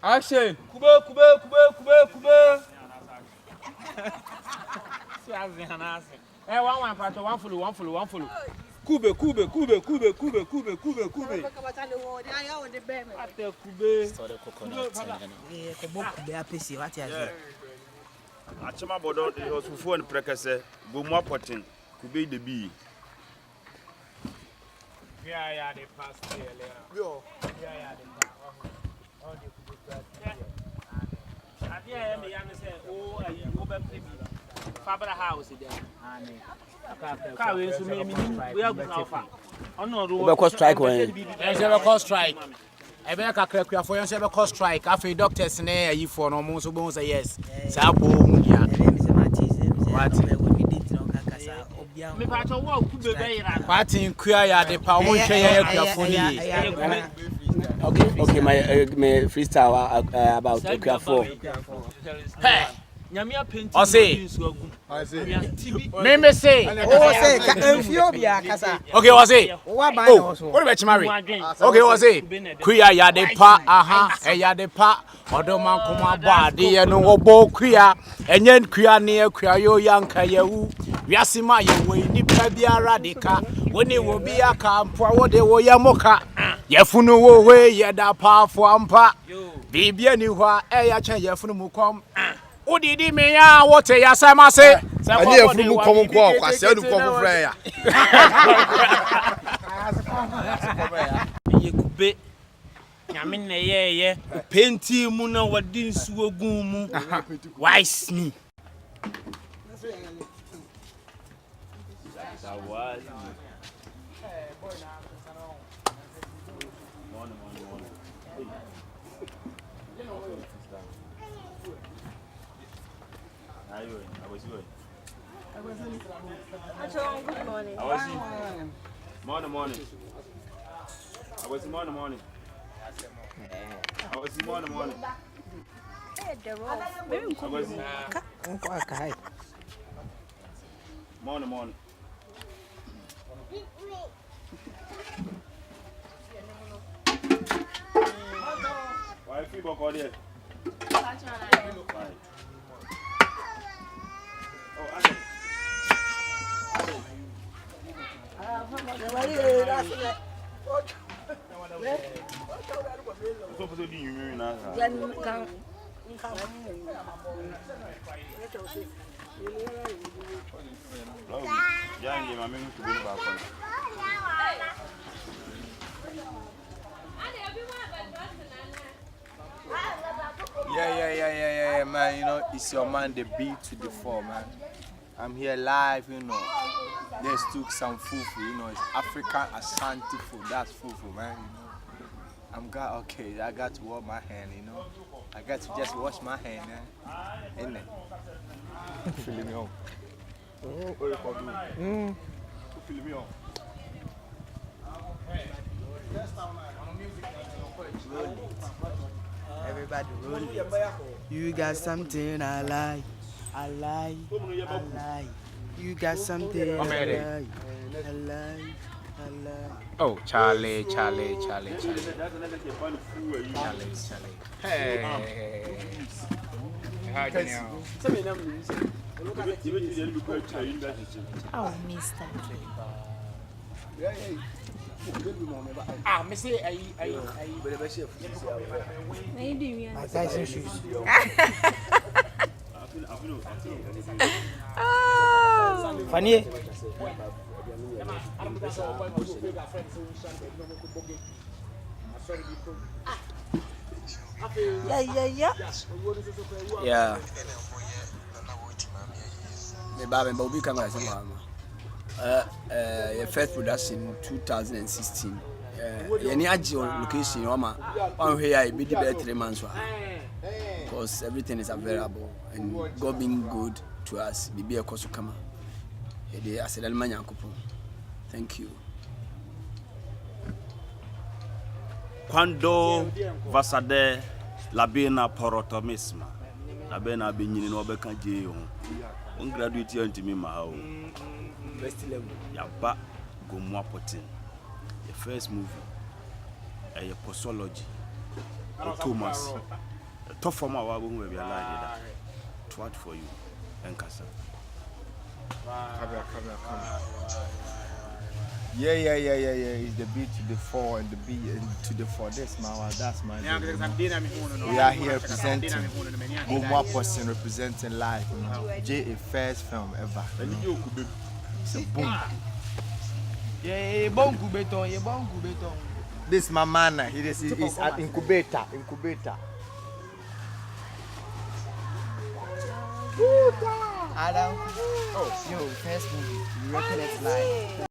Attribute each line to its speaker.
Speaker 1: Action.
Speaker 2: Kube. See as the hanas. Eh, one part, one follow. Kube. Ate kube.
Speaker 3: Sorry, coconut.
Speaker 4: Yeah, kube apesi. What you say?
Speaker 5: Achama bodo osufu en prekese gomu Postin kube de bi.
Speaker 2: Yeah, they pass there. Yo. Yeah, they pass. All the kube. At the end, the young say, "Oh, I go back to Fabra house there." Carry so me we are good alpha.
Speaker 3: We call strike when.
Speaker 4: Yes, we call strike. I be kakra for you be call strike. After doctors na ayi for no mo so bo say yes. Sa bo mu ya. What?
Speaker 2: Me pa to wa kube be ira.
Speaker 4: What in kuya ya de pa mo hwe ya kuafo ni.
Speaker 3: Okay, my freestyle about kuafo.
Speaker 4: Hey.
Speaker 2: Nyamia painting.
Speaker 4: I say. Me say.
Speaker 1: Oh, say, Ethiopia, kasa.
Speaker 4: Okay, was it?
Speaker 1: What
Speaker 4: about Mary? Okay, was it? Kuya ya de pa, aha, e ya de pa. Odo man kuma ba de no obo kuya. Enye kuya ne kuya yo yanka yewu. Wiasima ye we ni pa biara de ka. Woni wo bi aka mpo wo de wo yamoka. Yefunu wo we ye da pa fo ampa. Bibia ni hwa e ya chen yefunu mu kom. Udidi me ya wote ya sama se.
Speaker 1: Ani efuru mu kom ko kwase adu ko fofra ya.
Speaker 2: Ye kube. Nyame na ye painti mu na wadi nsuo gun mu. Wise me.
Speaker 6: Good morning.
Speaker 5: Morning. I was morning.
Speaker 6: Hey, the road.
Speaker 5: Morning. Why feel about all there?
Speaker 1: Yeah, man. You know, it's your man, the B to the 4, man. I'm here live, you know. Let's took some fufu, you know. It's African Ashanti food. That's fufu, man. You know. I got to wash my hand, you know. I got to just wash my hand, man. Isn't it? Feeling me on. Feeling me on.
Speaker 4: Roll it. Everybody roll it. You got something I like. You got something I like.
Speaker 3: Oh, Charlie. Hey.
Speaker 6: Oh, mister.
Speaker 4: Me say I
Speaker 6: What are you doing?
Speaker 4: Tyson shoes. Funny.
Speaker 3: Yeah. Me baba we come as your first production 2016. Any location one here I be the 3 months because everything is available and God being good to us be a cost to come. Thank you.
Speaker 5: Quando vasade labena porotomisma labena binyini no beka je ho on graduate antimi ma ha o
Speaker 3: Best level.
Speaker 5: yaba gomu Postin. The first movie a postology Thomas. Top from our womb will be aligned that. What for you and Casa.
Speaker 1: Come here. Yeah. It's the B to the 4 and the B to the 4. That's my. We are here representing Postin, representing life. J, a first film ever. It's a boom.
Speaker 7: Yeah, bon beton.
Speaker 1: This is my man. He's at incubator.
Speaker 7: Adam. Oh, yo, first movie. You reckon it's like.